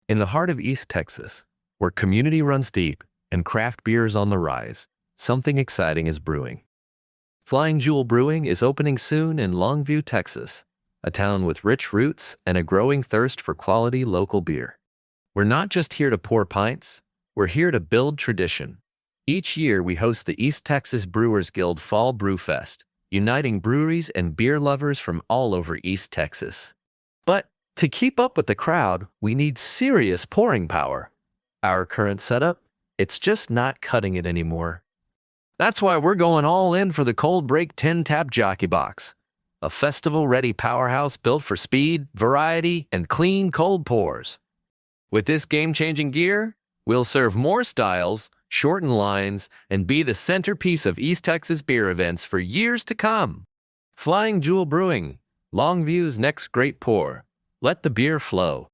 In the heart of East Texas, where community runs deep and craft beer is on the rise, something exciting is brewing. Flying Jewel Brewing is opening soon in Longview, Texas, a town with rich roots and a growing thirst for quality local beer. We're not just here to pour pints, we're here to build tradition. Each year we host the East Texas Brewers Guild Fall Brew Fest, uniting breweries and beer lovers from all over East Texas. But to keep up with the crowd, we need serious pouring power. Our current setup, it's just not cutting it anymore. That's why we're going all in for the Coldbreak 10-tap Jockey Box, a festival-ready powerhouse built for speed, variety, and clean cold pours. With this game-changing gear, we'll serve more styles, shorten lines, and be the centerpiece of East Texas beer events for years to come. Flying Jewel Brewing, Longview's next great pour. Let the beer flow.